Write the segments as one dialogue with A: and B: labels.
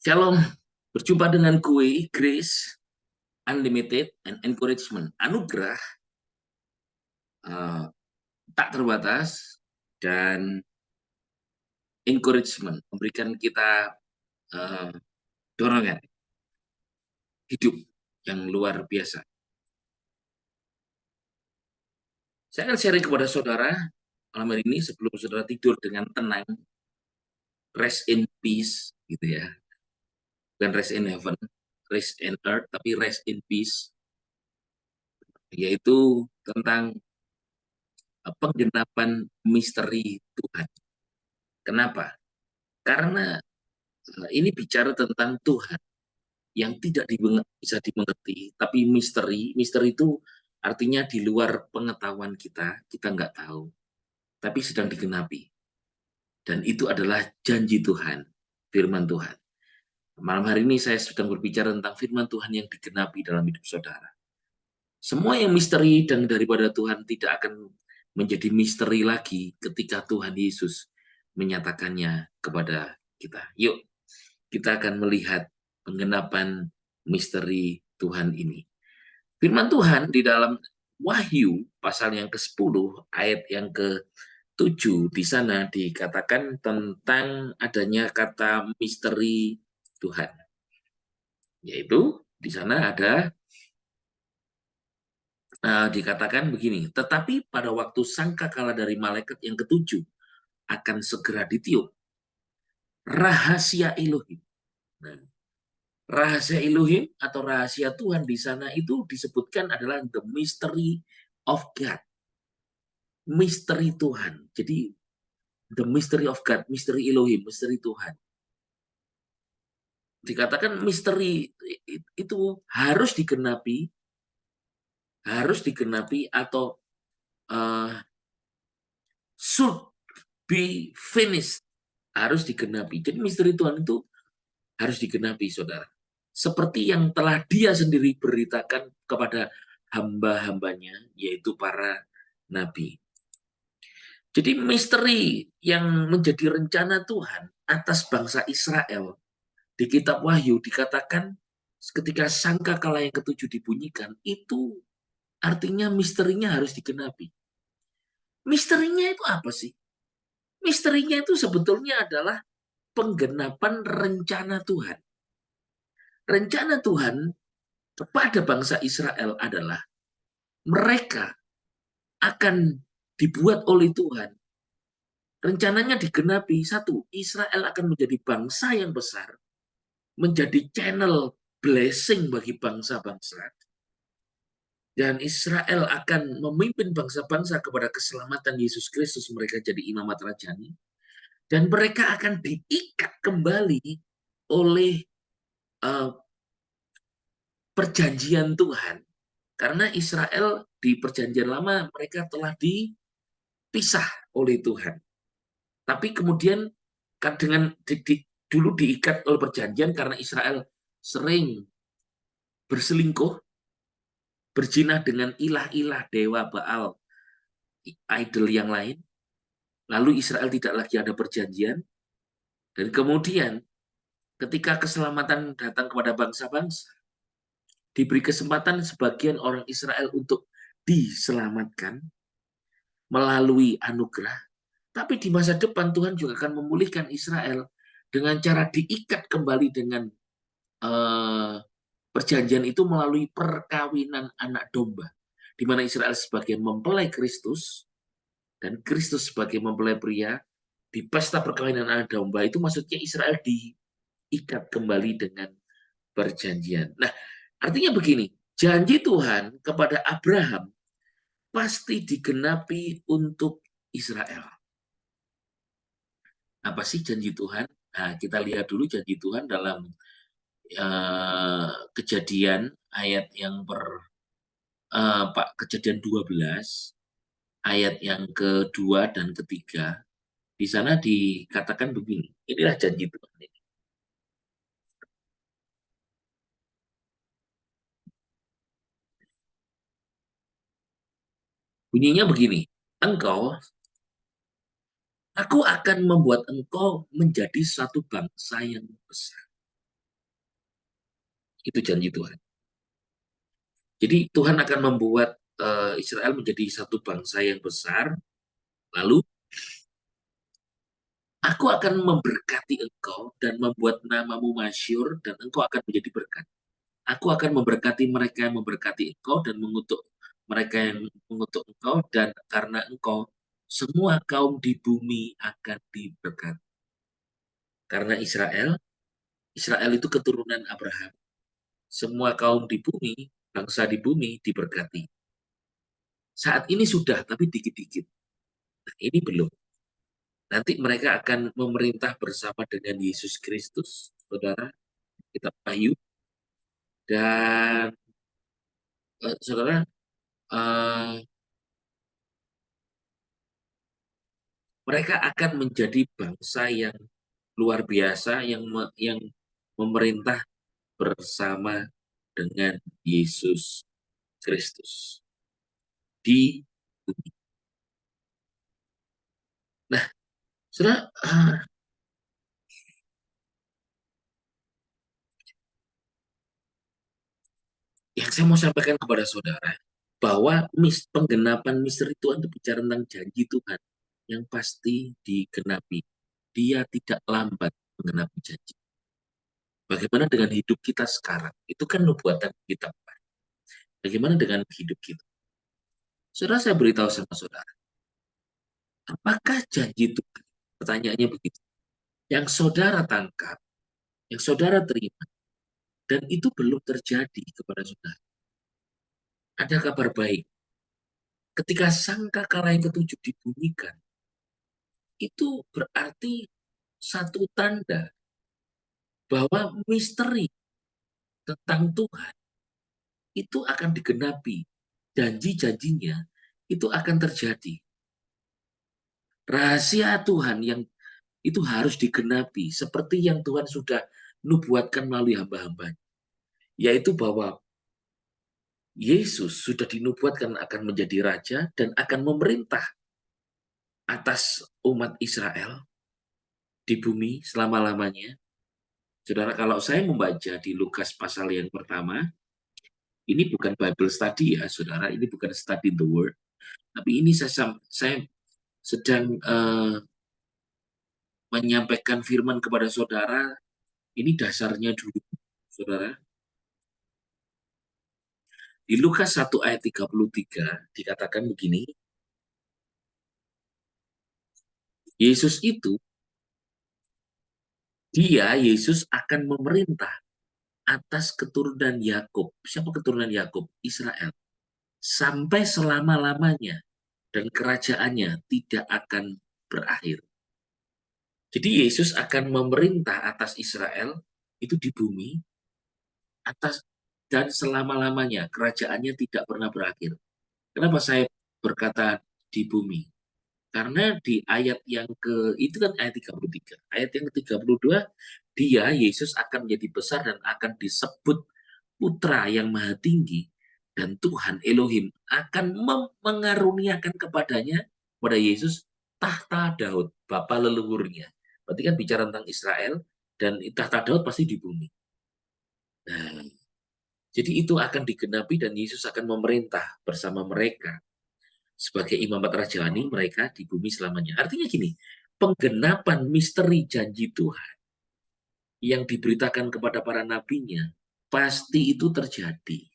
A: Shalom, berjumpa dengan gue, Grace, Unlimited, and Encouragement. Anugerah uh, tak terbatas dan encouragement, memberikan kita uh, dorongan hidup yang luar biasa. Saya akan sharing kepada saudara malam hari ini sebelum saudara tidur dengan tenang, rest in peace, gitu ya. Bukan rest in heaven, rest in earth, tapi rest in peace, yaitu tentang penggenapan misteri Tuhan. Kenapa? Karena ini bicara tentang Tuhan yang tidak bisa dimengerti, tapi misteri. Misteri itu artinya di luar pengetahuan kita nggak tahu, tapi sedang digenapi. Dan itu adalah janji Tuhan, firman Tuhan. Malam hari ini saya sedang berbicara tentang firman Tuhan yang digenapi dalam hidup saudara. Semua yang misteri dan daripada Tuhan tidak akan menjadi misteri lagi ketika Tuhan Yesus menyatakannya kepada kita. Yuk, kita akan melihat penggenapan misteri Tuhan ini. Firman Tuhan di dalam Wahyu pasal yang ke-10 ayat yang ke-7 di sana dikatakan tentang adanya kata misteri Tuhan. Yaitu di sana ada dikatakan begini, tetapi pada waktu sangkakala dari malaikat yang ke-7 akan segera ditiup rahasia Elohim. Nah, rahasia Elohim atau rahasia Tuhan di sana itu disebutkan adalah the mystery of God. Misteri Tuhan. Jadi the mystery of God, misteri Elohim, misteri Tuhan. Dikatakan misteri itu harus digenapi atau should be finished, harus digenapi. Jadi misteri Tuhan itu harus digenapi, saudara. Seperti yang telah Dia sendiri beritakan kepada hamba-hambanya, yaitu para nabi. Jadi misteri yang menjadi rencana Tuhan atas bangsa Israel di kitab Wahyu dikatakan ketika sangkakala yang ke-7 dibunyikan, itu artinya misterinya harus digenapi. Misterinya itu apa sih? Misterinya itu sebetulnya adalah penggenapan rencana Tuhan. Rencana Tuhan kepada bangsa Israel adalah mereka akan dibuat oleh Tuhan. Rencananya digenapi. Satu, Israel akan menjadi bangsa yang besar, menjadi channel blessing bagi bangsa-bangsa. Dan Israel akan memimpin bangsa-bangsa kepada keselamatan Yesus Kristus. Mereka jadi imamat rajani. Dan mereka akan diikat kembali oleh perjanjian Tuhan. Karena Israel di perjanjian lama mereka telah dipisah oleh Tuhan. Tapi kemudian dengan dulu diikat oleh perjanjian karena Israel sering berselingkuh, berzinah dengan ilah-ilah dewa Baal, idol yang lain. Lalu Israel tidak lagi ada perjanjian. Dan kemudian ketika keselamatan datang kepada bangsa-bangsa, diberi kesempatan sebagian orang Israel untuk diselamatkan melalui anugerah. Tapi di masa depan Tuhan juga akan memulihkan Israel dengan cara diikat kembali dengan perjanjian itu melalui perkawinan anak domba, di mana Israel sebagai mempelai Kristus dan Kristus sebagai mempelai pria. Di pesta perkawinan anak domba itu maksudnya Israel diikat kembali dengan perjanjian. Nah, artinya begini, janji Tuhan kepada Abraham pasti digenapi untuk Israel. Apa sih janji Tuhan? Nah, kita lihat dulu janji Tuhan dalam Kejadian ayat yang Kejadian 12 ayat yang kedua dan ketiga. Di sana dikatakan begini. Inilah janji Tuhan ini. Bunyinya begini. Aku akan membuat engkau menjadi satu bangsa yang besar. Itu janji Tuhan. Jadi Tuhan akan membuat Israel menjadi satu bangsa yang besar. Lalu aku akan memberkati engkau dan membuat namamu masyhur dan engkau akan menjadi berkat. Aku akan memberkati mereka yang memberkati engkau dan mengutuk mereka yang mengutuk engkau, dan karena engkau semua kaum di bumi akan diberkati. Karena Israel itu keturunan Abraham. Semua kaum di bumi, bangsa di bumi diberkati. Saat ini sudah, tapi dikit-dikit. Nah, ini belum. Nanti mereka akan memerintah bersama dengan Yesus Kristus, saudara, kitab Wahyu. Dan saudara, eh, mereka akan menjadi bangsa yang luar biasa, yang memerintah bersama dengan Yesus Kristus di bumi. Nah, saudara, yang saya mau sampaikan kepada saudara, bahwa penggenapan misteri Tuhan itu bicara tentang janji Tuhan yang pasti digenapi. Dia tidak lambat menggenapi janji. Bagaimana dengan hidup kita sekarang? Itu kan nubuatan kita. Bagaimana dengan hidup kita? Saudara, saya beritahu sama saudara, apakah janji Tuhan? Pertanyaannya begitu. Yang saudara tangkap, yang saudara terima, dan itu belum terjadi kepada saudara. Ada kabar baik. Ketika sangkakala yang ketujuh dibunyikan, itu berarti satu tanda bahwa misteri tentang Tuhan itu akan digenapi. Janji-janjinya itu akan terjadi. Rahasia Tuhan yang itu harus digenapi seperti yang Tuhan sudah nubuatkan melalui hamba-hambanya. Yaitu bahwa Yesus sudah dinubuatkan akan menjadi raja dan akan memerintah atas umat Israel di bumi selama-lamanya. Saudara, kalau saya membaca di Lukas pasal yang pertama, ini bukan Bible study ya, saudara. Ini bukan study the word. Tapi ini saya sedang menyampaikan firman kepada saudara. Ini dasarnya dulu, saudara. Di Lukas 1 ayat 33 dikatakan begini, Yesus itu, Yesus akan memerintah atas keturunan Yakub. Siapa keturunan Yakub? Israel. Sampai selama-lamanya. Dan kerajaannya tidak akan berakhir. Jadi Yesus akan memerintah atas Israel itu di bumi atas dan selama-lamanya. Kerajaannya tidak pernah berakhir. Kenapa saya berkata di bumi? Karena di ayat yang itu kan ayat 33. Ayat yang ke-32, dia Yesus akan menjadi besar dan akan disebut Putra yang Maha Tinggi, dan Tuhan Elohim akan mengaruniakan kepadanya, pada Yesus, tahta Daud, bapa leluhurnya. Berarti kan bicara tentang Israel, dan tahta Daud pasti di bumi. Nah, jadi itu akan digenapi dan Yesus akan memerintah bersama mereka sebagai imamat rajani mereka di bumi selamanya. Artinya gini, penggenapan misteri janji Tuhan yang diberitakan kepada para nabinya pasti itu terjadi.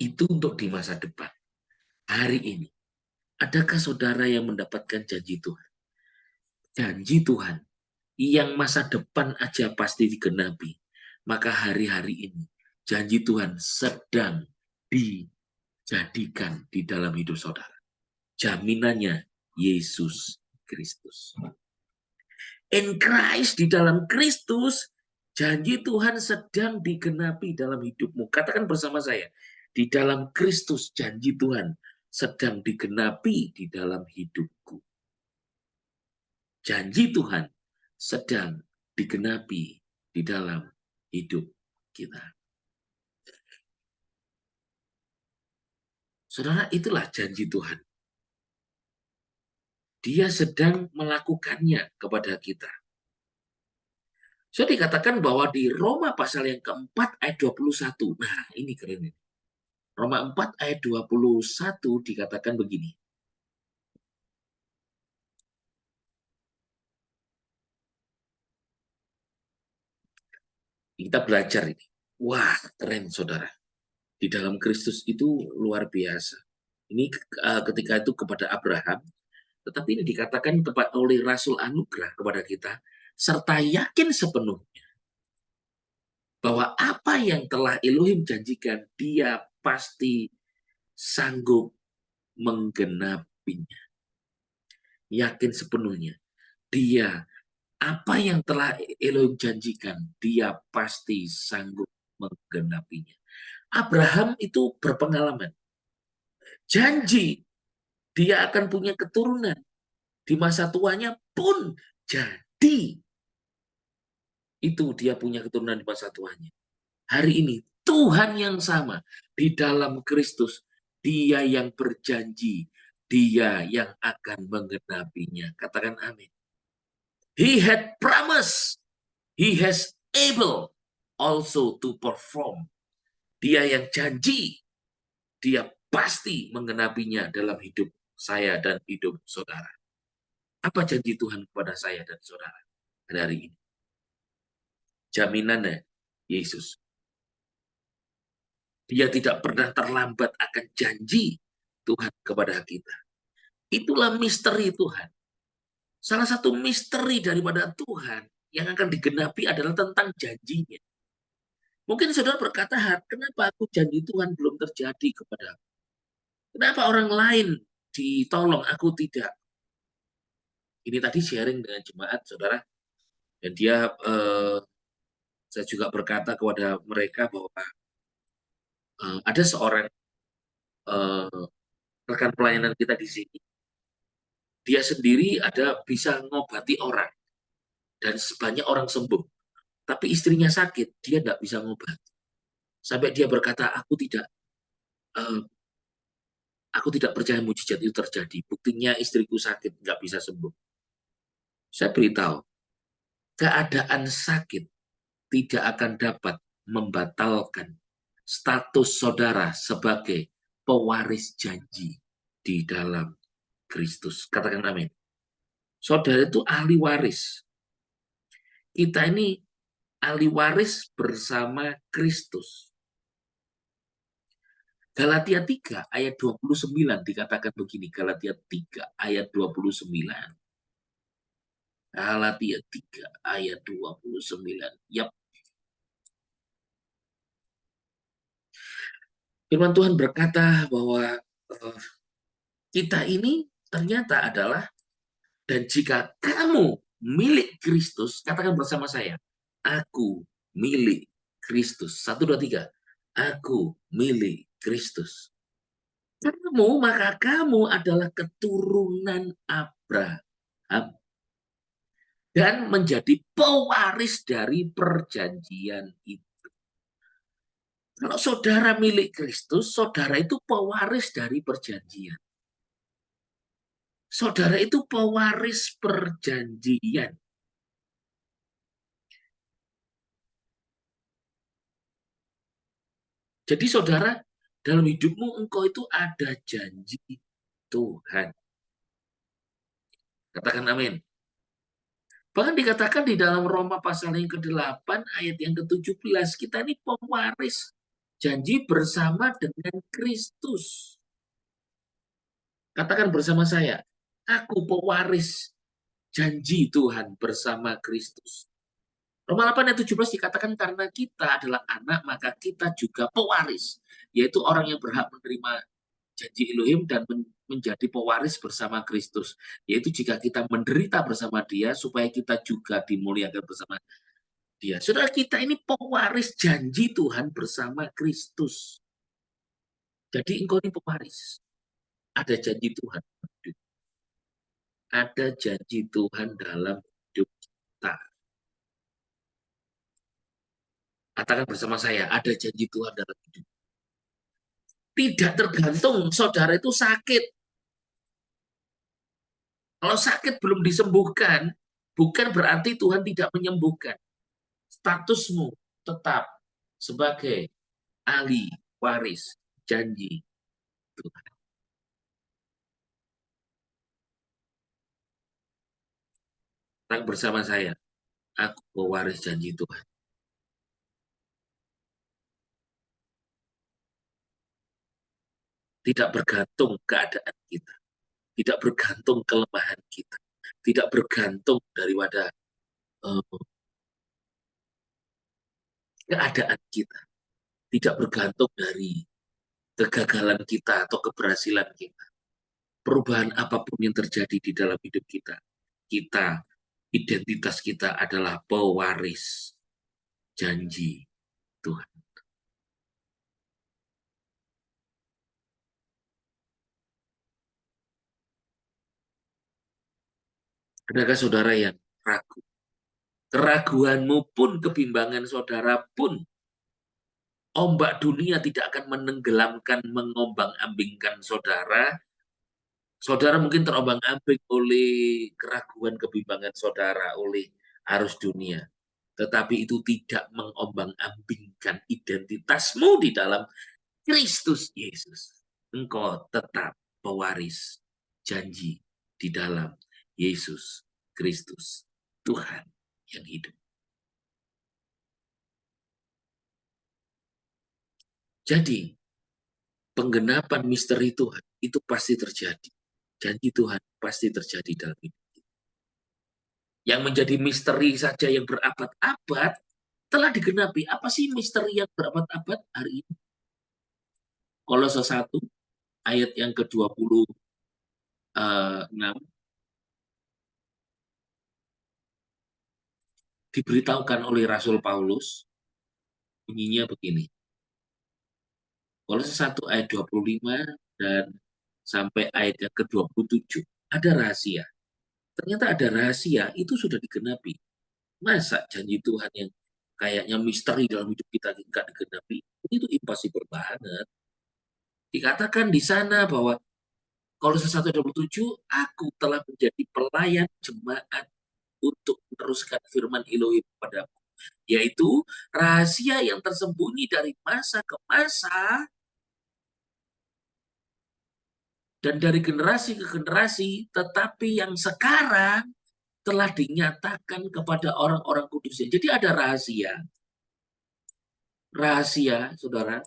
A: Itu untuk di masa depan. Hari ini, adakah saudara yang mendapatkan janji Tuhan? Janji Tuhan yang masa depan aja pasti digenapi. Maka hari-hari ini, janji Tuhan sedang dijadikan di dalam hidup saudara. Jaminannya Yesus Kristus. In Christ, di dalam Kristus, janji Tuhan sedang digenapi dalam hidupmu. Katakan bersama saya, di dalam Kristus janji Tuhan sedang digenapi di dalam hidupku. Janji Tuhan sedang digenapi di dalam hidup kita. Saudara, itulah janji Tuhan. Dia sedang melakukannya kepada kita. So dikatakan bahwa di Roma pasal yang keempat ayat 21. Nah, ini keren ini. Roma 4 ayat 21 dikatakan begini. Kita belajar ini. Wah, keren saudara. Di dalam Kristus itu luar biasa. Ini ketika itu kepada Abraham, tetapi ini dikatakan oleh Rasul Anugerah kepada kita, serta yakin sepenuhnya bahwa apa yang telah Elohim janjikan, dia pasti sanggup menggenapinya. Yakin sepenuhnya. Dia, apa yang telah Elohim janjikan, dia pasti sanggup menggenapinya. Abraham itu berpengalaman. Janji dia akan punya keturunan. Di masa tuanya pun jadi. Itu dia punya keturunan di masa tuanya. Hari ini Tuhan yang sama di dalam Kristus. Dia yang berjanji. Dia yang akan menggenapinya. Katakan amin. He had promised. He has able also to perform. Dia yang janji. Dia pasti menggenapinya dalam hidup saya dan hidup saudara. Apa janji Tuhan kepada saya dan saudara hari ini? Jaminannya Yesus. Dia tidak pernah terlambat akan janji Tuhan kepada kita. Itulah misteri Tuhan. Salah satu misteri daripada Tuhan yang akan digenapi adalah tentang janjinya. Mungkin saudara berkata, kenapa aku janji Tuhan belum terjadi kepada aku? Kenapa orang lain ditolong, aku tidak? Ini tadi sharing dengan jemaat, saudara. Dan dia, saya juga berkata kepada mereka bahwa ada seorang rekan pelayanan kita di sini. Dia sendiri ada bisa ngobati orang. Dan sebanyak orang sembuh. Tapi istrinya sakit, dia tidak bisa ngobati. Sampai dia berkata, uh, aku tidak percaya mujizat itu terjadi. Buktinya istriku sakit, nggak bisa sembuh. Saya beritahu, keadaan sakit tidak akan dapat membatalkan status saudara sebagai pewaris janji di dalam Kristus. Katakan amin. Saudara itu ahli waris. Kita ini ahli waris bersama Kristus. Galatia 3 ayat 29 dikatakan begini. Galatia 3 ayat 29. Galatia 3 ayat 29. Yap. Firman Tuhan berkata bahwa kita ini ternyata adalah, dan jika kamu milik Kristus, katakan bersama saya, aku milik Kristus. 1, 2, 3. Aku milik Kristus. Maka kamu adalah keturunan Abraham dan menjadi pewaris dari perjanjian itu. Kalau saudara milik Kristus, saudara itu pewaris dari perjanjian. Saudara itu pewaris perjanjian. Jadi saudara, dalam hidupmu engkau itu ada janji Tuhan. Katakan amin. Bahkan dikatakan di dalam Roma pasal yang ke-8 ayat yang ke-17, kita ini pewaris janji bersama dengan Kristus. Katakan bersama saya, aku pewaris janji Tuhan bersama Kristus. Roma 8 ayat 17 dikatakan karena kita adalah anak, maka kita juga pewaris, yaitu orang yang berhak menerima janji Elohim dan menjadi pewaris bersama Kristus. Yaitu jika kita menderita bersama dia, supaya kita juga dimuliakan bersama dia. Saudara, kita ini pewaris janji Tuhan bersama Kristus. Jadi engkau ini pewaris. Ada janji Tuhan. Ada janji Tuhan dalam hidup kita. Katakan bersama saya, ada janji Tuhan dalam hidup. Tidak tergantung saudara itu sakit. Kalau sakit belum disembuhkan, bukan berarti Tuhan tidak menyembuhkan. statusmu tetap sebagai ahli waris janji Tuhan. Katakan bersama saya, aku pewaris janji Tuhan. Tidak bergantung keadaan kita, tidak bergantung kelemahan kita, tidak bergantung daripada keadaan kita, tidak bergantung dari kegagalan kita atau keberhasilan kita. Perubahan apapun yang terjadi di dalam hidup kita, identitas kita adalah pewaris janji Tuhan. Adakah saudara yang ragu? Keraguanmu pun, kebimbangan saudara pun, ombak dunia tidak akan menenggelamkan, mengombang-ambingkan saudara. Saudara mungkin terombang-ambing oleh keraguan, kebimbangan saudara, oleh arus dunia. Tetapi itu tidak mengombang-ambingkan identitasmu di dalam Kristus Yesus. Engkau tetap pewaris janji di dalam Yesus Kristus, Tuhan yang hidup. Jadi, penggenapan misteri Tuhan itu pasti terjadi. Janji Tuhan pasti terjadi dalam hidup. Yang menjadi misteri saja yang berabad-abad telah digenapi. Apa sih misteri yang berabad-abad hari ini? Kolose 1 ayat yang ke-26 diberitahukan oleh Rasul Paulus, bunyinya begini. Kolose 1 ayat 25 dan sampai ayat yang ke-27. Ada rahasia. Ternyata ada rahasia, itu sudah digenapi. Masa janji Tuhan yang kayaknya misteri dalam hidup kita nggak digenapi? Itu impossible banget. Dikatakan di sana bahwa Kolose 1:27, aku telah menjadi pelayan jemaat untuk meneruskan firman Elohim kepadamu. Yaitu rahasia yang tersembunyi dari masa ke masa dan dari generasi ke generasi, tetapi yang sekarang telah dinyatakan kepada orang-orang kudusnya. Jadi ada rahasia, saudara,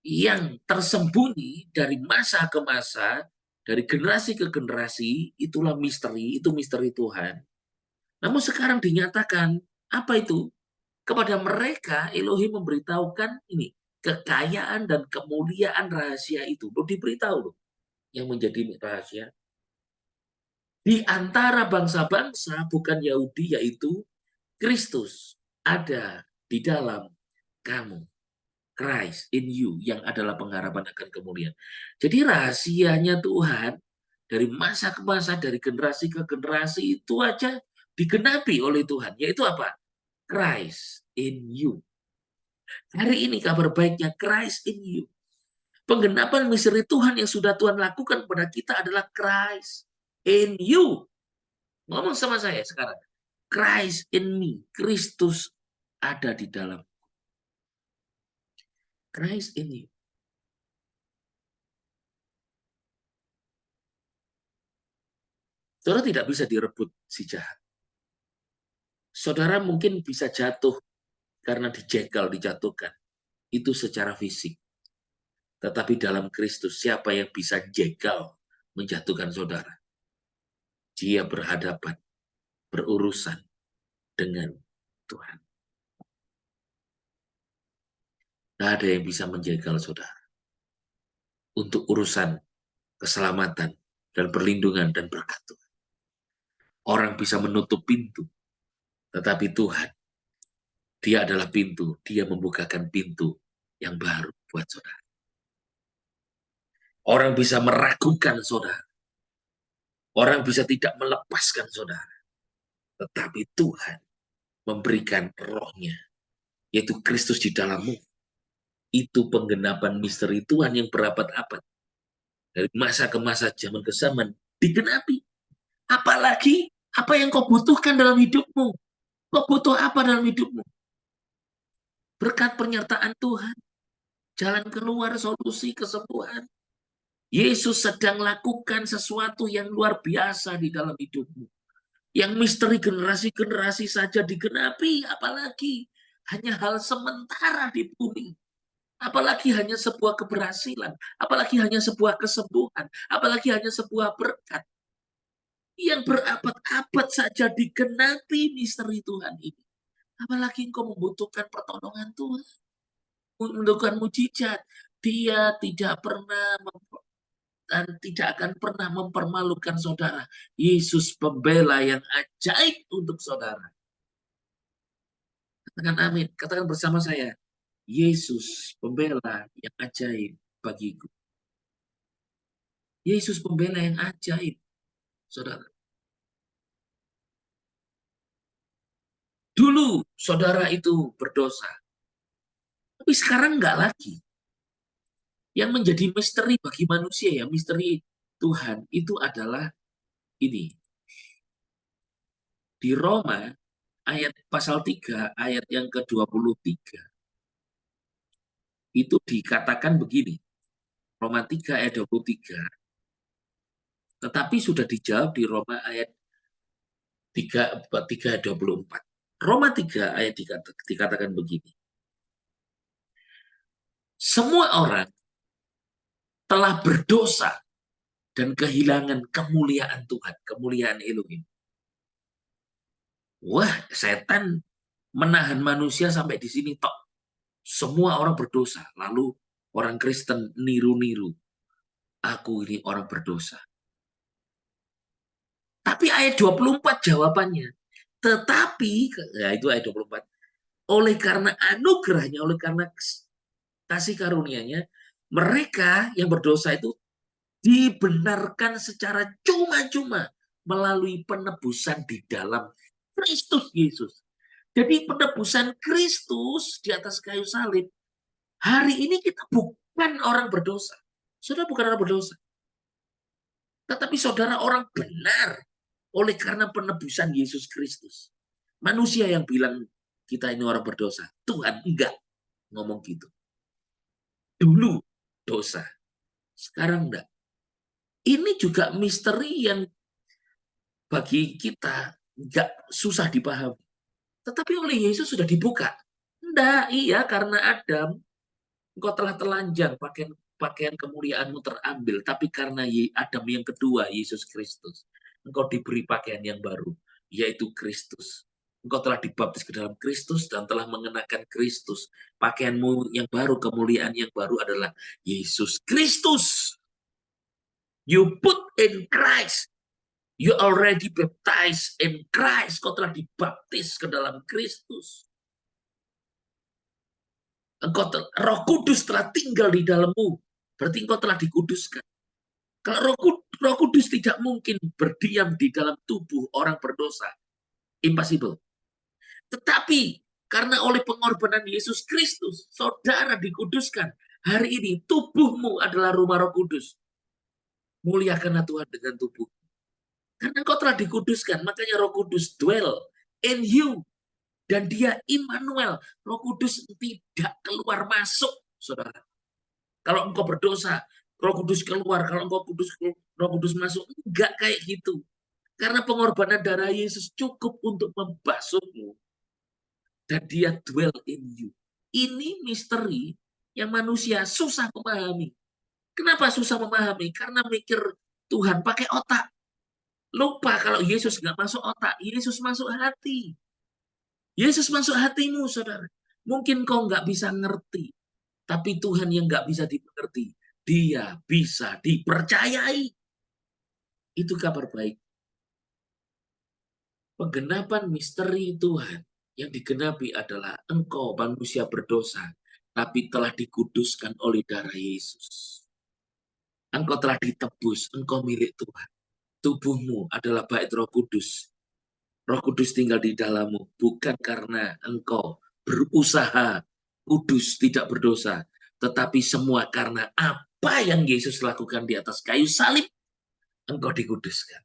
A: yang tersembunyi dari masa ke masa, dari generasi ke generasi, itulah misteri, itu misteri Tuhan. Namun sekarang dinyatakan, apa itu? Kepada mereka, Elohim memberitahukan ini, kekayaan dan kemuliaan rahasia itu. Loh, diberitahu loh, yang menjadi rahasia. Di antara bangsa-bangsa, bukan Yahudi, yaitu Kristus ada di dalam kamu. Christ in you, yang adalah pengharapan akan kemuliaan. Jadi rahasianya Tuhan, dari masa ke masa, dari generasi ke generasi, itu aja digenapi oleh Tuhan. Yaitu apa? Christ in you. Hari ini kabar baiknya Christ in you. Penggenapan misteri Tuhan yang sudah Tuhan lakukan pada kita adalah Christ in you. Ngomong sama saya sekarang. Christ in me. Kristus ada di dalam. Christ in you. Saudara tidak bisa direbut si jahat. Saudara mungkin bisa jatuh karena dijegal, dijatuhkan. Itu secara fisik. Tetapi dalam Kristus, siapa yang bisa jegal menjatuhkan saudara? Dia berhadapan, berurusan dengan Tuhan. Tidak ada yang bisa menjegal saudara. Untuk urusan keselamatan dan perlindungan dan berkat Tuhan. Orang bisa menutup pintu, tetapi Tuhan, dia adalah pintu. Dia membukakan pintu yang baru buat saudara. Orang bisa meragukan saudara. Orang bisa tidak melepaskan saudara. Tetapi Tuhan memberikan rohnya, yaitu Kristus di dalammu. Itu penggenapan misteri Tuhan yang berabad-abad. Dari masa ke masa, zaman ke zaman, digenapi. Apalagi apa yang kau butuhkan dalam hidupmu. Kau butuh apa dalam hidupmu? Berkat penyertaan Tuhan, jalan keluar, solusi kesembuhan. Yesus sedang lakukan sesuatu yang luar biasa di dalam hidupmu. Yang misteri generasi-generasi saja digenapi, apalagi hanya hal sementara di bumi. Apalagi hanya sebuah keberhasilan, apalagi hanya sebuah kesembuhan, apalagi hanya sebuah berkat. Yang berabad-abad saja digenapi misteri Tuhan ini. Apalagi engkau membutuhkan pertolongan Tuhan, membutuhkan mujizat. Dia tidak pernah dan tidak akan pernah mempermalukan saudara. Yesus pembela yang ajaib untuk saudara. Katakan amin. Katakan bersama saya. Yesus pembela yang ajaib bagiku. Yesus pembela yang ajaib, saudara. Dulu saudara itu berdosa. Tapi sekarang enggak lagi. Yang menjadi misteri bagi manusia, ya misteri Tuhan, itu adalah ini. Di Roma, ayat pasal 3, ayat yang ke-23, itu dikatakan begini. Roma 3 ayat 23, tetapi sudah dijawab di Roma ayat 3, 24. Roma 3 ayat dikatakan begini. Semua orang telah berdosa dan kehilangan kemuliaan Tuhan, kemuliaan Elohim. Wah, setan menahan manusia sampai di sini tok. Semua orang berdosa. Lalu orang Kristen niru-niru. Aku ini orang berdosa. Tapi ayat 24 jawabannya. Tetapi, ya itu ayat 24. Oleh karena anugerahnya, oleh karena kasih karunia-Nya, mereka yang berdosa itu dibenarkan secara cuma-cuma melalui penebusan di dalam Kristus Yesus. Jadi penebusan Kristus di atas kayu salib, hari ini kita bukan orang berdosa. Saudara bukan orang berdosa. Tetapi saudara orang benar oleh karena penebusan Yesus Kristus. Manusia yang bilang kita ini orang berdosa. Tuhan enggak ngomong gitu. Dulu dosa, sekarang enggak. Ini juga misteri yang bagi kita enggak susah dipahami. Tetapi oleh Yesus sudah dibuka. Enggak, iya karena Adam, engkau telah telanjang, pakaian kemuliaanmu terambil. Tapi karena Adam yang kedua, Yesus Kristus, engkau diberi pakaian yang baru, yaitu Kristus. Engkau telah dibaptis ke dalam Kristus dan telah mengenakan Kristus. Pakaianmu yang baru, kemuliaan yang baru adalah Yesus Kristus. You put in Christ. You already baptized in Christ. Kau telah dibaptis ke dalam Kristus. Roh Kudus telah tinggal di dalammu. Berarti engkau telah dikuduskan. Kalau Roh Kudus tidak mungkin berdiam di dalam tubuh orang berdosa. Impossible. Tetapi karena oleh pengorbanan Yesus Kristus, saudara dikuduskan. Hari ini tubuhmu adalah rumah Roh Kudus. Muliakanlah Tuhan dengan tubuh. Karena engkau telah dikuduskan, makanya Roh Kudus dwell in you. Dan dia Immanuel, Roh Kudus tidak keluar masuk, saudara. Kalau engkau berdosa, Roh Kudus keluar. Kalau engkau Roh Kudus masuk, enggak kayak gitu. Karena pengorbanan darah Yesus cukup untuk membasuhmu. Dan dia dwell in you. Ini misteri yang manusia susah memahami. Kenapa susah memahami? Karena mikir Tuhan pakai otak. Lupa kalau Yesus nggak masuk otak, Yesus masuk hati. Yesus masuk hatimu, saudara. Mungkin kau nggak bisa ngerti, tapi Tuhan yang nggak bisa dimengerti, dia bisa dipercayai. Itu kabar baik. Penggenapan misteri Tuhan yang digenapi adalah engkau manusia berdosa, tapi telah dikuduskan oleh darah Yesus. Engkau telah ditebus, engkau milik Tuhan. Tubuhmu adalah bait Roh Kudus. Roh Kudus tinggal di dalammu, bukan karena engkau berusaha kudus, tidak berdosa, tetapi semua karena apa yang Yesus lakukan di atas kayu salib, engkau dikuduskan.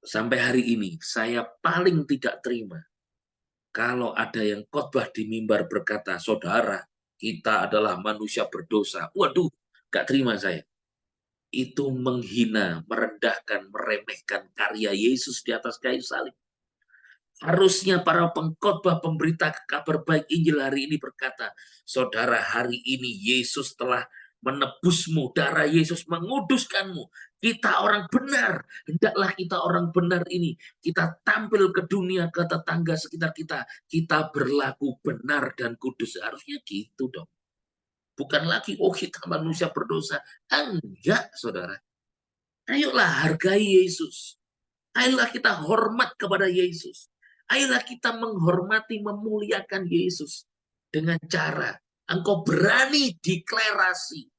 A: Sampai hari ini, saya paling tidak terima Kalau ada yang khotbah di mimbar berkata, saudara, kita adalah manusia berdosa. Waduh, gak terima saya. Itu menghina, merendahkan, meremehkan karya Yesus di atas kayu salib. Harusnya para pengkhotbah pemberita kabar baik Injil hari ini berkata, saudara, hari ini Yesus telah menebusmu, darah Yesus menguduskanmu. Kita orang benar, hendaklah kita orang benar ini. Kita tampil ke dunia, ke tetangga sekitar kita. Kita berlaku benar dan kudus. Harusnya gitu dong. Bukan lagi, oh kita manusia berdosa. Enggak, saudara. Ayolah hargai Yesus. Ayolah kita hormat kepada Yesus. Ayolah kita menghormati, memuliakan Yesus. Dengan cara engkau berani deklarasi.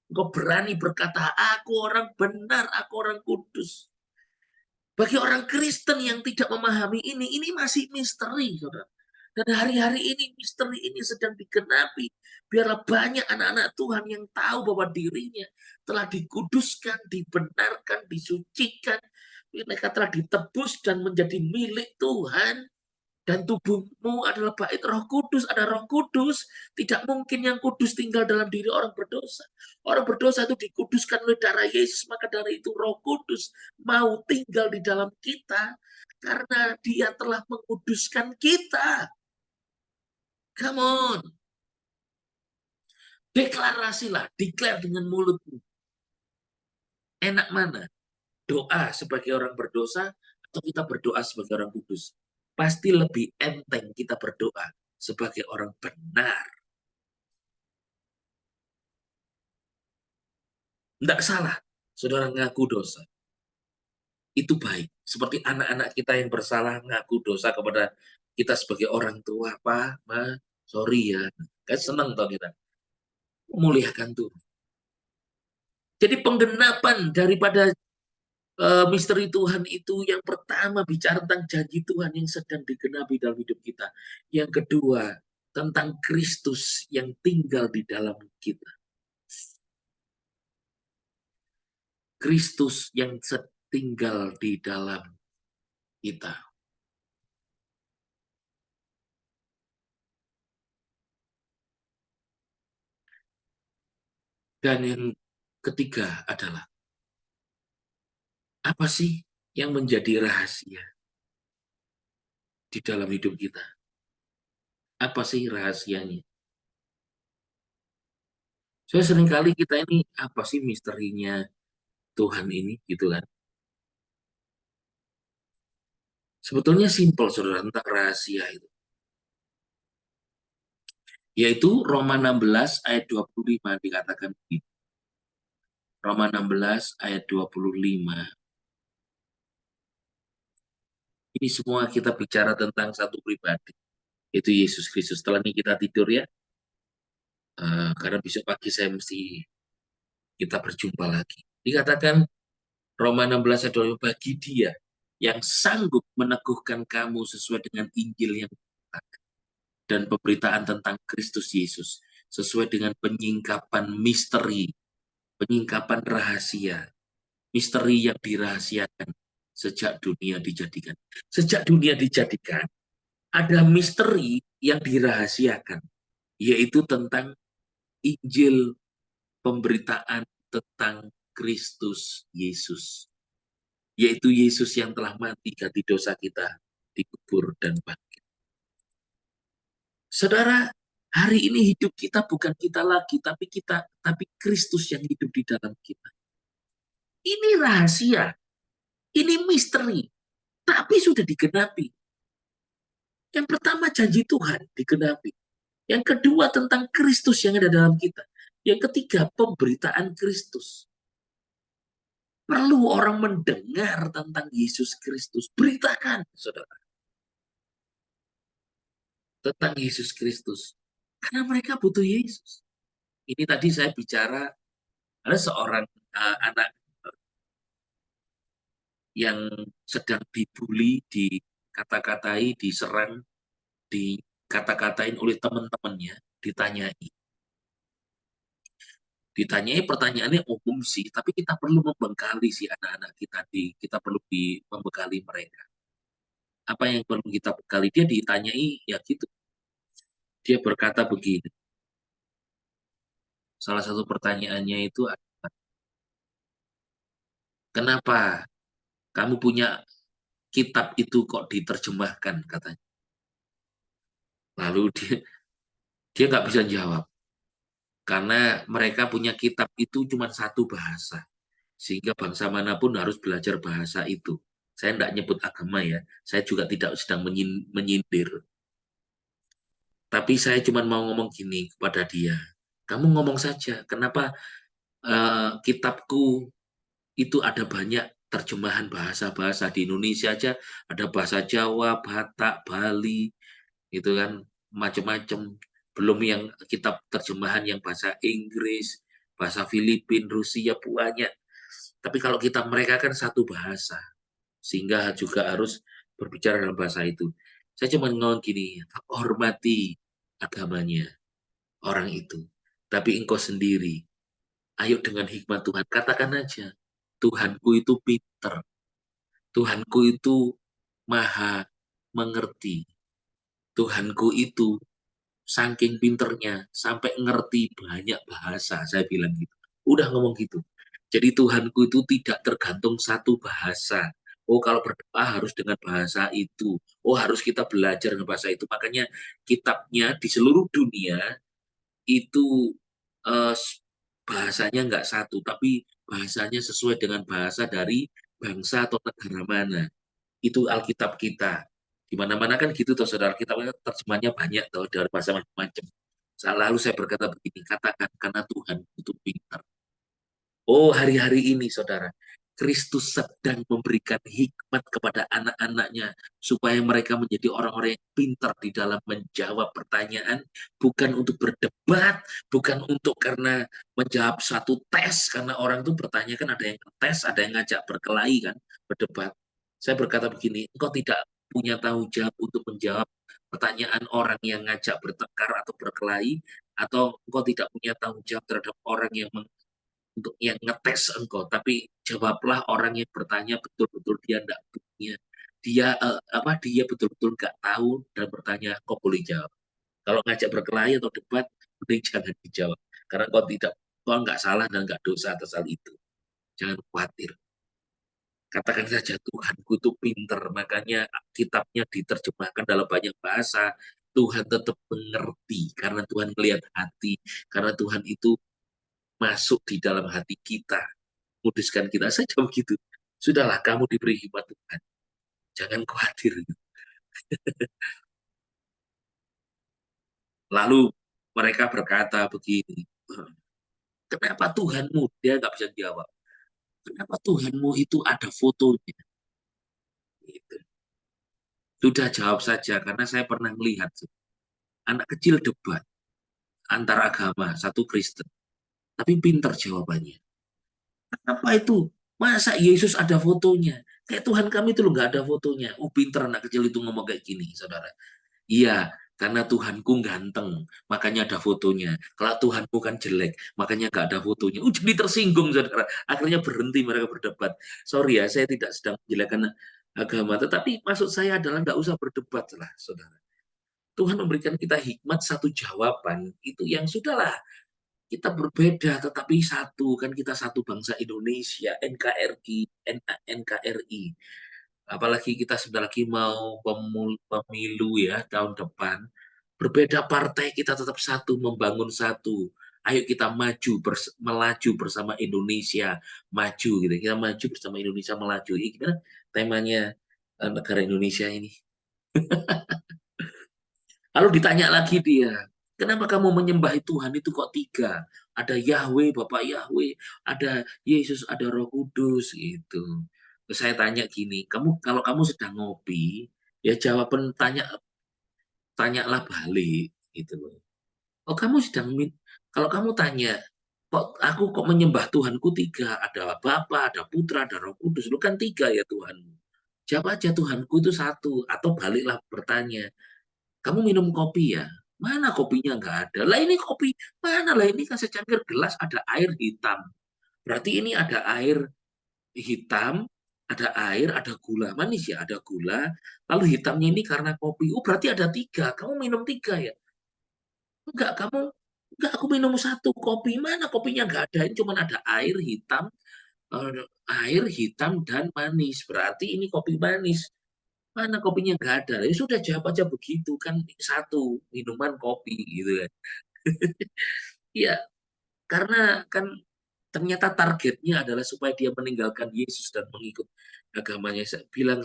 A: Engkau berani berkata, aku orang benar, aku orang kudus. Bagi orang Kristen yang tidak memahami ini masih misteri, saudara. Dan hari-hari ini misteri ini sedang digenapi. Biarlah banyak anak-anak Tuhan yang tahu bahwa dirinya telah dikuduskan, dibenarkan, disucikan. Mereka telah ditebus dan menjadi milik Tuhan. Dan tubuhmu adalah bait Roh Kudus, ada Roh Kudus. Tidak mungkin yang kudus tinggal dalam diri orang berdosa. Orang berdosa itu dikuduskan oleh darah Yesus, maka dari itu Roh Kudus mau tinggal di dalam kita karena Dia telah menguduskan kita. Come on. Deklarasilah, declare dengan mulutmu. Enak mana? Doa sebagai orang berdosa atau kita berdoa sebagai orang kudus? Pasti lebih enteng kita berdoa sebagai orang benar. Tidak salah, saudara ngaku dosa. Itu baik. Seperti anak-anak kita yang bersalah ngaku dosa kepada kita sebagai orang tua. Pak, Ma, sorry ya. Kan senang toh kita. Memuliakan Tuhan. Jadi penggenapan daripada misteri Tuhan itu yang pertama bicara tentang janji Tuhan yang sedang digenapi dalam hidup kita. Yang kedua, tentang Kristus yang tinggal di dalam kita. Kristus yang tinggal di dalam kita. Dan yang ketiga adalah, apa sih yang menjadi rahasia di dalam hidup kita? Apa sih rahasianya? Saya seringkali kita ini, apa sih misterinya Tuhan ini, gitu kan? Sebetulnya simpel, saudara, tentang rahasia itu. Yaitu Roma 16 ayat 25 dikatakan begitu. Roma 16 ayat 25. Ini semua kita bicara tentang satu pribadi, yaitu Yesus Kristus. Setelah ini kita tidur ya, karena besok pagi saya mesti kita berjumpa lagi. Dikatakan Roma 16 ayat 25, bagi Dia yang sanggup meneguhkan kamu sesuai dengan Injil yang dan pemberitaan tentang Kristus Yesus sesuai dengan penyingkapan misteri, penyingkapan rahasia, misteri yang dirahasiakan sejak dunia dijadikan. Sejak dunia dijadikan, ada misteri yang dirahasiakan, yaitu tentang Injil, pemberitaan tentang Kristus Yesus, yaitu Yesus yang telah mati ganti dosa kita, dikubur dan bangkit. Saudara, hari ini hidup kita bukan kita lagi, tapi Kristus yang hidup di dalam kita. Ini rahasia, ini misteri, tapi sudah digenapi. Yang pertama janji Tuhan digenapi. Yang kedua tentang Kristus yang ada dalam kita. Yang ketiga pemberitaan Kristus. Perlu orang mendengar tentang Yesus Kristus. Beritakan, saudara. Tentang Yesus Kristus. Karena mereka butuh Yesus. Ini tadi saya bicara, ada seorang anak yang sedang dibully, dikata-katai, diserang, dikata-katain oleh teman-temannya, ditanyai. Ditanyai pertanyaannya umum sih, tapi kita perlu membekali si anak-anak kita, kita perlu membekali mereka. Apa yang perlu kita bekali? Dia ditanyai, ya gitu. Dia berkata begini, salah satu pertanyaannya itu adalah, kenapa kamu punya kitab itu kok diterjemahkan, katanya. Lalu dia nggak bisa jawab, karena mereka punya kitab itu cuma satu bahasa. Sehingga bangsa manapun harus belajar bahasa itu. Saya tidak nyebut agama ya, saya juga tidak sedang menyindir. Tapi saya cuma mau ngomong gini kepada dia, kamu ngomong saja, kenapa kitabku itu ada banyak terjemahan bahasa-bahasa di Indonesia aja, ada bahasa Jawa, Batak, Bali, gitu kan, macam-macam. Belum yang kitab terjemahan yang bahasa Inggris, bahasa Filipin, Rusia, banyak. Tapi kalau kita mereka kan satu bahasa, sehingga juga harus berbicara dalam bahasa itu. Saya cuma ngomong gini, hormati agamanya orang itu. Tapi engkau sendiri, ayo dengan hikmat Tuhan, katakan aja, Tuhanku itu pinter, Tuhanku itu maha mengerti, Tuhanku itu saking pinternya sampai ngerti banyak bahasa, saya bilang gitu. Udah ngomong gitu. Jadi Tuhanku itu tidak tergantung satu bahasa. Oh, kalau berdoa harus dengan bahasa itu. Oh, harus kita belajar dengan bahasa itu. Makanya kitabnya di seluruh dunia itu eh, bahasanya nggak satu, tapi bahasanya sesuai dengan bahasa dari bangsa atau negara mana. Itu Alkitab kita. Di mana-mana kan gitu toh saudara, kita kan terjemahnya banyak toh dari bahasa macam-macam. Lalu saya berkata begini, katakan karena Tuhan itu pintar. Oh, hari-hari ini, saudara, Kristus sedang memberikan hikmat kepada anak-anaknya supaya mereka menjadi orang-orang yang pintar di dalam menjawab pertanyaan, bukan untuk berdebat, bukan untuk karena menjawab satu tes, karena orang itu bertanya kan ada yang tes, ada yang ngajak berkelahi kan, berdebat. Saya berkata begini, engkau tidak punya tanggung jawab untuk menjawab pertanyaan orang yang ngajak bertengkar atau berkelahi, atau engkau tidak punya tanggung jawab terhadap orang yang untuk yang ngetes engkau, tapi jawablah orang yang bertanya betul-betul dia tidak punya, dia betul-betul nggak tahu dan bertanya, kau boleh jawab. Kalau ngajak berkelahi atau debat, mending jangan dijawab, karena kau nggak salah dan nggak dosa atas hal itu. Jangan khawatir. Katakan saja Tuhanku itu pinter, makanya kitabnya diterjemahkan dalam banyak bahasa. Tuhan tetap mengerti karena Tuhan melihat hati, karena Tuhan itu masuk di dalam hati kita, muduskan kita saja begitu. Sudahlah, kamu diberi hikmat Tuhan. Jangan khawatir. Lalu mereka berkata begini, kenapa Tuhanmu? Dia nggak bisa jawab. Kenapa Tuhanmu itu ada fotonya? Gitu. Sudah jawab saja, karena saya pernah melihat anak kecil debat antara agama, satu Kristen. Tapi pintar jawabannya. Apa itu? Masa Yesus ada fotonya? Kayak Tuhan kami itu loh nggak ada fotonya. Oh, pintar anak kecil itu ngomong kayak gini, saudara. Iya, karena Tuhanku ganteng, makanya ada fotonya. Kalau Tuhanku kan jelek, makanya nggak ada fotonya. Jadi tersinggung, saudara. Akhirnya berhenti mereka berdebat. Sorry ya, saya tidak sedang menjelekkan agama, tetapi maksud saya adalah nggak usah berdebat lah, saudara. Tuhan memberikan kita hikmat satu jawaban, itu yang sudahlah. Kita berbeda, tetapi satu. Kan kita satu bangsa Indonesia, NKRI, NKRI. Apalagi kita sebentar lagi mau pemilu ya tahun depan, berbeda partai kita tetap satu, membangun satu. Ayo kita melaju bersama Indonesia maju gitu. Kita maju bersama Indonesia melaju. Ini gimana temanya negara Indonesia ini? Lalu ditanya lagi dia, kenapa kamu menyembah Tuhan itu kok tiga? Ada Yahweh, Bapak Yahweh, ada Yesus, ada Roh Kudus gitu. Terus saya tanya gini, kalau kamu sedang ngopi, ya jawaban tanyalah balik gitu loh. Oh, kalau kamu tanya, kok menyembah Tuhanku tiga, ada Bapa, ada Putra, ada Roh Kudus, lu kan tiga ya Tuhanmu. Jawab aja Tuhanku itu satu, atau baliklah bertanya, kamu minum kopi ya? Mana kopinya nggak ada? Lah ini kopi, mana lah ini kan secangkir gelas ada air hitam. Berarti ini ada air hitam, Ada air, ada gula manis ya, ada gula. Lalu hitamnya ini karena kopi. Oh berarti ada tiga. Kamu minum tiga ya? Enggak, enggak, aku minum satu kopi. Mana kopinya nggak ada? Ini cuma ada eh, air hitam dan manis. Berarti ini kopi manis. Mana kopinya nggak ada? Ya sudah jawab aja begitu kan satu minuman kopi gitu kan. Iya, karena kan ternyata targetnya adalah supaya dia meninggalkan Yesus dan mengikut agamanya. Bilang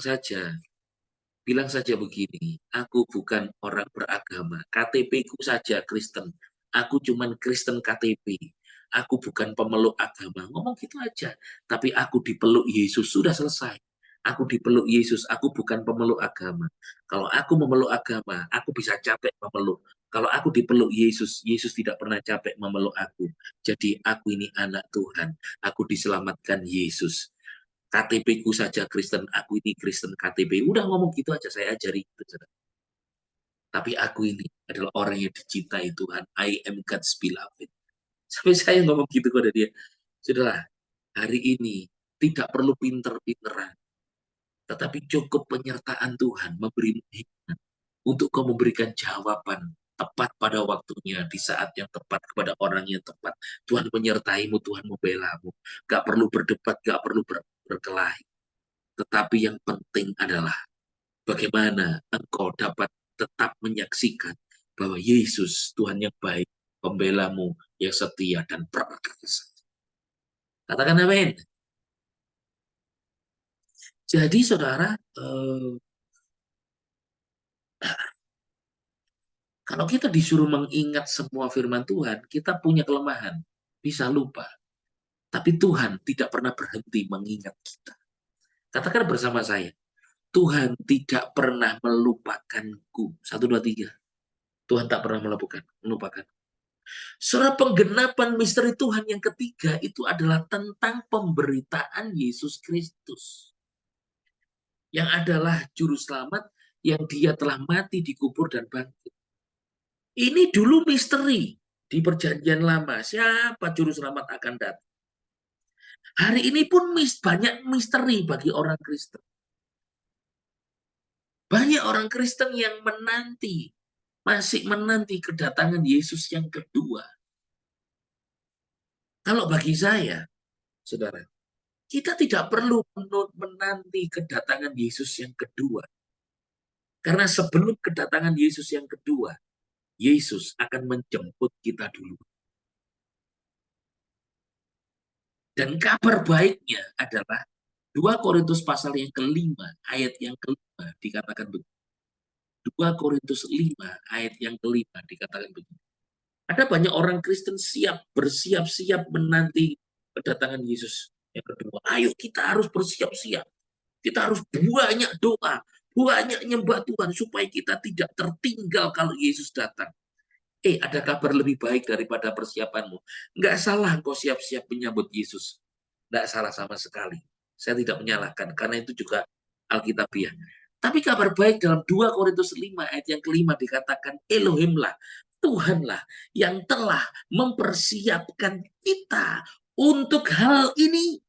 A: saja begini, aku bukan orang beragama, KTP-ku saja Kristen, aku cuman Kristen KTP, aku bukan pemeluk agama, ngomong gitu aja. Tapi aku dipeluk Yesus, sudah selesai. Aku dipeluk Yesus, aku bukan pemeluk agama. Kalau aku memeluk agama, aku bisa capek memeluk. Kalau aku dipeluk Yesus, Yesus tidak pernah capek memeluk aku. Jadi aku ini anak Tuhan, aku diselamatkan Yesus. KTP-ku saja Kristen, aku ini Kristen KTP. Udah ngomong gitu aja, saya ajari itu. Tapi aku ini adalah orang yang dicintai Tuhan. I am God's beloved. Sampai saya ngomong gitu kepada dia. Sudahlah, hari ini tidak perlu pinter-pinteran. Tetapi cukup penyertaan Tuhan memberi hikmat untuk kau memberikan jawaban tepat pada waktunya di saat yang tepat kepada orang yang tepat. Tuhan menyertaimu, Tuhan membelamu. Gak perlu berdebat, gak perlu berkelahi. Tetapi yang penting adalah bagaimana engkau dapat tetap menyaksikan bahwa Yesus Tuhan yang baik, pembelamu yang setia dan perkasa. Katakan amin. Jadi saudara, kalau kita disuruh mengingat semua firman Tuhan, kita punya kelemahan, bisa lupa. Tapi Tuhan tidak pernah berhenti mengingat kita. Katakan bersama saya, Tuhan tidak pernah melupakanku. Satu, dua, tiga. Tuhan tak pernah melupakan. Surah penggenapan misteri Tuhan yang ketiga itu adalah tentang pemberitaan Yesus Kristus. Yang adalah juru selamat yang dia telah mati, dikubur, dan bangkit. Ini dulu misteri di perjanjian lama. Siapa juru selamat akan datang? Hari ini pun banyak misteri bagi orang Kristen. Banyak orang Kristen yang masih menanti kedatangan Yesus yang kedua. Kalau bagi saya, saudara, kita tidak perlu menanti kedatangan Yesus yang kedua. Karena sebelum kedatangan Yesus yang kedua, Yesus akan menjemput kita dulu. Dan kabar baiknya adalah 2 Korintus pasal yang kelima, ayat yang kelima dikatakan begini. 2 Korintus 5 ayat yang kelima dikatakan begini. Ada banyak orang Kristen bersiap-siap menanti kedatangan Yesus yang kedua. Ayo kita harus bersiap-siap. Kita harus banyak doa, banyak nyembah Tuhan supaya kita tidak tertinggal kalau Yesus datang. Ada kabar lebih baik daripada persiapanmu. Nggak salah engkau siap-siap menyambut Yesus. Nggak salah sama sekali. Saya tidak menyalahkan, karena itu juga Alkitabiah. Tapi kabar baik dalam 2 Korintus 5 ayat yang kelima dikatakan Elohimlah, Tuhanlah yang telah mempersiapkan kita untuk hal ini.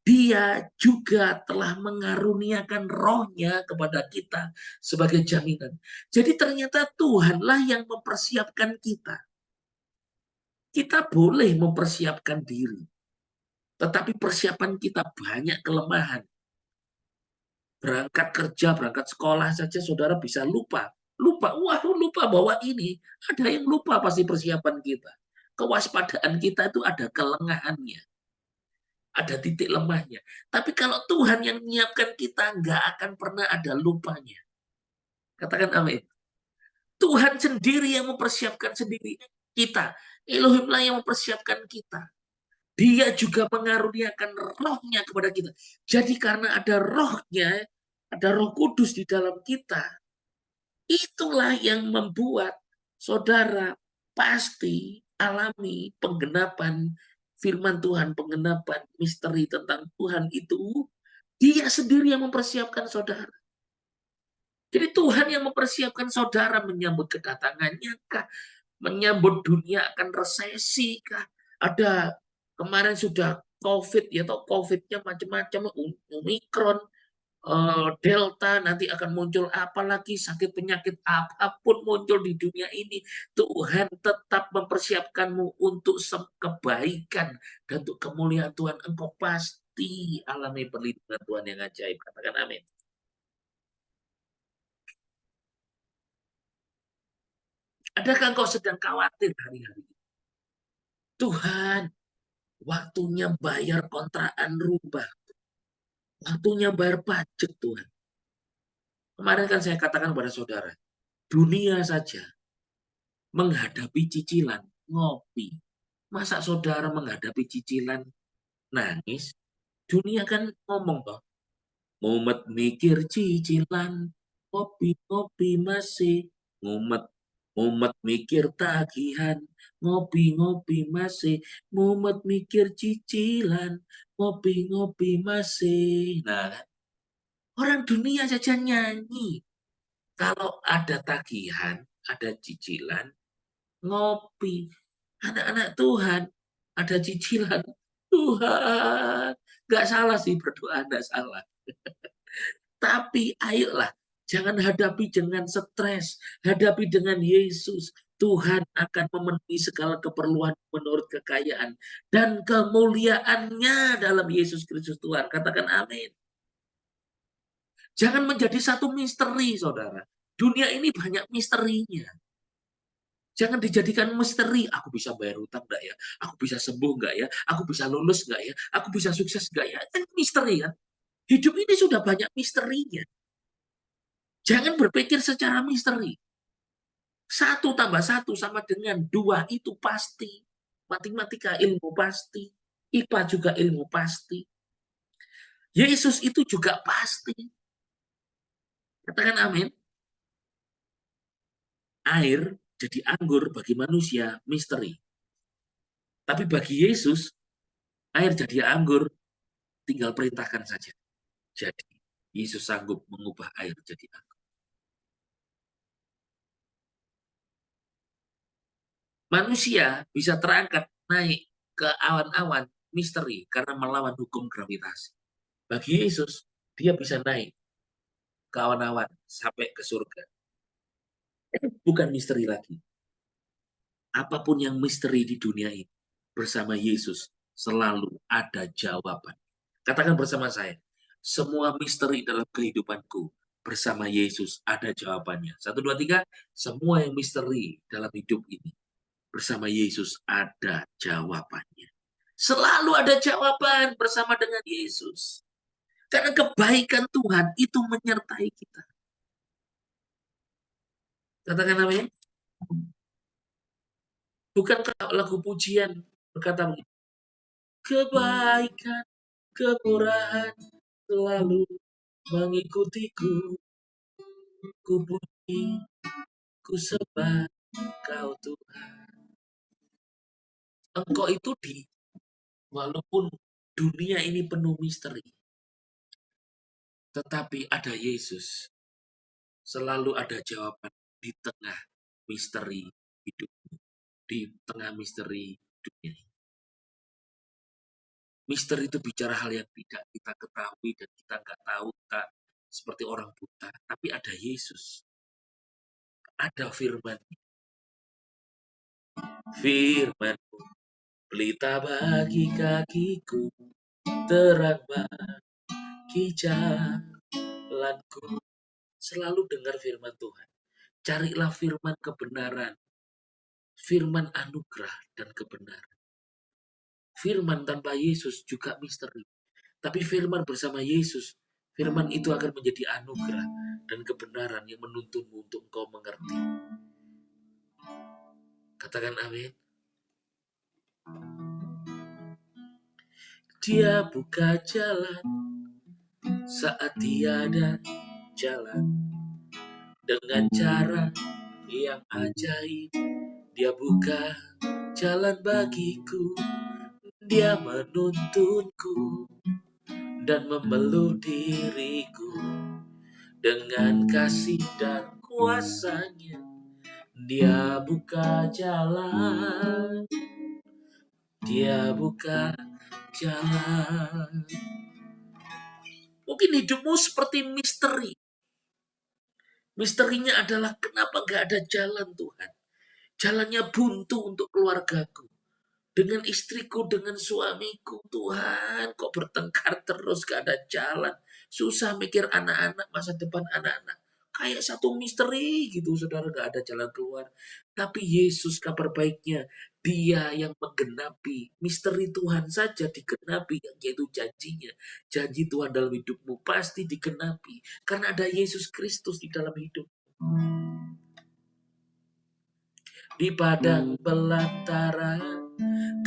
A: Dia juga telah mengaruniakan rohnya kepada kita sebagai jaminan. Jadi ternyata Tuhanlah yang mempersiapkan kita. Kita boleh mempersiapkan diri. Tetapi persiapan kita banyak kelemahan. Berangkat kerja, berangkat sekolah saja saudara bisa lupa. Lupa bahwa ini. Ada yang lupa pasti persiapan kita. Kewaspadaan kita itu ada kelengahannya. Ada titik lemahnya. Tapi kalau Tuhan yang menyiapkan kita, nggak akan pernah ada lupanya. Katakan amin. Tuhan sendiri yang mempersiapkan sendiri kita. Elohimlah yang mempersiapkan kita. Dia juga mengaruniakan rohnya kepada kita. Jadi karena ada rohnya, ada roh kudus di dalam kita, itulah yang membuat saudara pasti alami penggenapan firman Tuhan, penggenapan misteri tentang Tuhan itu, dia sendiri yang mempersiapkan saudara. Jadi Tuhan yang mempersiapkan saudara menyambut kedatangannya kah? Menyambut dunia akan resesi kah? Ada kemarin sudah COVID, ya toh COVID-nya macam-macam, Omikron, Delta, nanti akan muncul apa lagi, sakit penyakit apapun muncul di dunia ini, Tuhan tetap mempersiapkanmu untuk kebaikan dan untuk kemuliaan Tuhan. Engkau pasti alami perlindungan Tuhan yang ajaib. Katakan amin. Adakah engkau sedang khawatir hari-hari ini? Tuhan, waktunya bayar kontrakan rumah, waktunya bayar pajak Tuhan. Kemarin kan saya katakan kepada saudara, dunia saja menghadapi cicilan ngopi. Masa saudara menghadapi cicilan nangis? Dunia kan ngomong toh, mumet mikir cicilan, ngopi-ngopi masih, mumet mumet mikir tagihan, ngopi-ngopi masih, mumet mikir cicilan, ngopi-ngopi masih. Nah, orang dunia saja nyanyi. Kalau ada tagihan, ada cicilan, ngopi. Anak-anak Tuhan, ada cicilan. Tuhan, nggak salah sih berdoa, nggak salah. Tapi ayolah, jangan hadapi dengan stres, hadapi dengan Yesus. Tuhan akan memenuhi segala keperluan menurut kekayaan dan kemuliaannya dalam Yesus Kristus Tuhan. Katakan amin. Jangan menjadi satu misteri, saudara. Dunia ini banyak misterinya. Jangan dijadikan misteri. Aku bisa bayar hutang nggak ya? Aku bisa sembuh nggak ya? Aku bisa lulus nggak ya? Aku bisa sukses nggak ya? Kan misteri kan? Hidup ini sudah banyak misterinya. Jangan berpikir secara misteri. 1+1 sama dengan 2 itu pasti. Matematika ilmu pasti. IPA juga ilmu pasti. Yesus itu juga pasti. Katakan amin. Air jadi anggur bagi manusia misteri. Tapi bagi Yesus, air jadi anggur tinggal perintahkan saja. Jadi Yesus sanggup mengubah air jadi anggur. Manusia bisa terangkat naik ke awan-awan misteri karena melawan hukum gravitasi. Bagi Yesus, dia bisa naik ke awan-awan sampai ke surga. Bukan misteri lagi. Apapun yang misteri di dunia ini, bersama Yesus selalu ada jawaban. Katakan bersama saya, semua misteri dalam kehidupanku bersama Yesus ada jawabannya. 1, 2, 3, semua yang misteri dalam hidup ini bersama Yesus ada jawabannya. Selalu ada jawaban bersama dengan Yesus. Karena kebaikan Tuhan itu menyertai kita. Katakan namanya. Bukankah lagu pujian berkata begitu? Kebaikan, kemurahan selalu mengikutiku. Ku puji, ku sembah Kau Tuhan. Engkau itu walaupun dunia ini penuh misteri, tetapi ada Yesus. Selalu ada jawaban di tengah misteri hidup, di tengah misteri dunia. Misteri itu bicara hal yang tidak kita ketahui dan kita nggak tahu, kita seperti orang buta. Tapi ada Yesus, ada firman. Firman pelita bagi kakiku, terang bagi jalanku. Selalu dengar firman Tuhan. Carilah firman kebenaran, firman anugerah dan kebenaran. Firman tanpa Yesus juga misteri. Tapi firman bersama Yesus, firman itu akan menjadi anugerah dan kebenaran yang menuntunmu untuk engkau mengerti. Katakan amin. Dia buka jalan saat tiada jalan. Dengan cara yang ajaib, dia buka jalan bagiku. Dia menuntunku dan memeluk diriku. Dengan kasih dan kuasanya, dia buka jalan. Dia buka jalan. Mungkin hidupmu seperti misteri. Misterinya adalah kenapa gak ada jalan Tuhan. Jalannya buntu untuk keluargaku. Dengan istriku, dengan suamiku. Tuhan kok bertengkar terus gak ada jalan. Susah mikir anak-anak, masa depan anak-anak. Kayak satu misteri gitu saudara, gak ada jalan keluar. Tapi Yesus kabar baiknya, dia yang menggenapi. Misteri Tuhan saja digenapi, yaitu janjinya. Janji Tuhan dalam hidupmu pasti digenapi. Karena ada Yesus Kristus di dalam hidup. Di padang belantara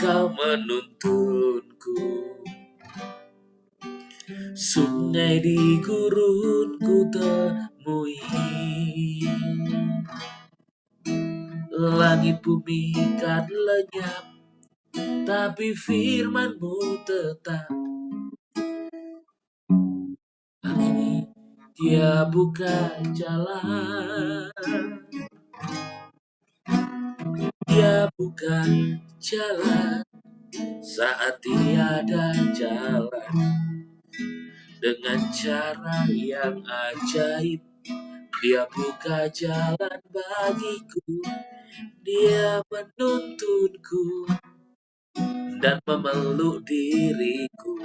A: kau menuntunku, sungai di gurun ku temui, langit bumi kan lenyap, tapi firman-Mu tetap. Ini dia buka jalan, dia buka jalan saat tiada jalan. Dengan cara yang ajaib, dia buka jalan bagiku. Dia menuntunku dan memeluk diriku.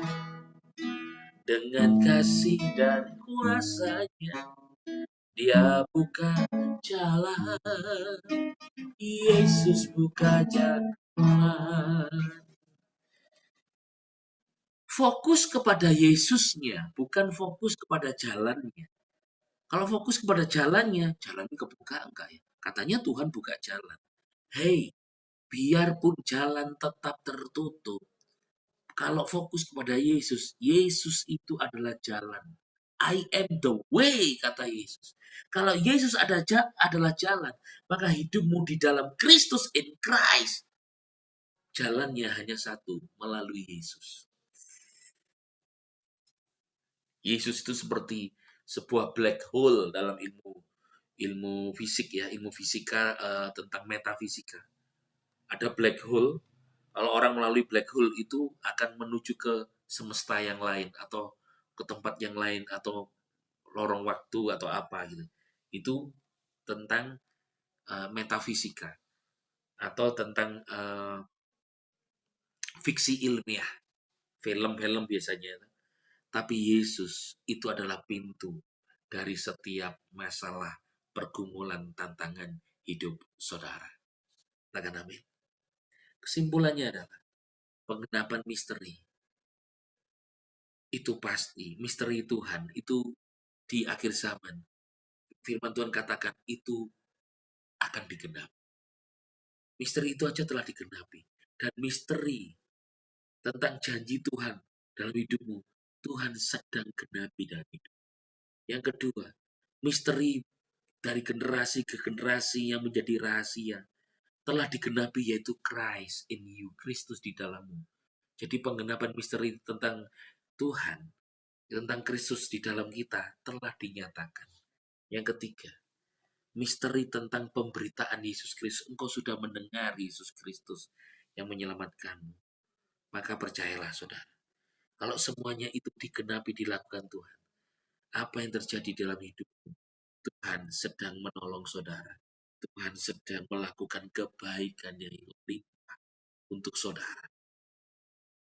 A: Dengan kasih dan kuasa-Nya, dia buka jalan. Yesus buka jalan. Fokus kepada Yesusnya, bukan fokus kepada jalannya. Kalau fokus kepada jalannya kebuka enggak ya? Katanya Tuhan buka jalan. Hei, biarpun jalan tetap tertutup, kalau fokus kepada Yesus, Yesus itu adalah jalan. I am the way, kata Yesus. Kalau Yesus adalah jalan, maka hidupmu di dalam Kristus, in Christ, jalannya hanya satu, melalui Yesus. Yesus itu seperti sebuah black hole dalam ilmu fisik ya, ilmu fisika tentang metafisika. Ada black hole. Kalau orang melalui black hole itu akan menuju ke semesta yang lain atau ke tempat yang lain atau lorong waktu atau apa gitu. Itu tentang metafisika atau tentang fiksi ilmiah, film-film biasanya. Tapi Yesus itu adalah pintu dari setiap masalah, pergumulan, tantangan hidup saudara. Katakan amin. Kesimpulannya adalah penggenapan misteri. Itu pasti, misteri Tuhan itu di akhir zaman. Firman Tuhan katakan itu akan digenapi. Misteri itu aja telah digenapi. Dan misteri tentang janji Tuhan dalam hidupmu, Tuhan sedang genapi dalam hidup. Yang kedua, misteri dari generasi ke generasi yang menjadi rahasia telah digenapi, yaitu Christ in you, Kristus di dalammu. Jadi penggenapan misteri tentang Tuhan, tentang Kristus di dalam kita telah dinyatakan. Yang ketiga, misteri tentang pemberitaan Yesus Kristus. Engkau sudah mendengar Yesus Kristus yang menyelamatkanmu. Maka percayalah saudara, kalau semuanya itu digenapi dilakukan Tuhan, apa yang terjadi dalam hidupmu? Tuhan sedang menolong saudara. Tuhan sedang melakukan kebaikan yang limpah untuk saudara.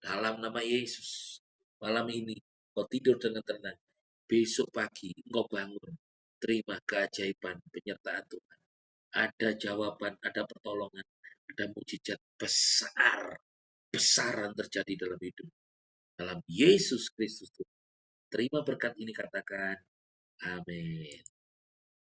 A: Dalam nama Yesus, malam ini kau tidur dengan tenang. Besok pagi engkau bangun, terima keajaiban penyertaan Tuhan. Ada jawaban, ada pertolongan, ada mujizat besar, besaran terjadi dalam hidup. Dalam Yesus Kristus Tuhan. Terima berkat ini, katakan amin.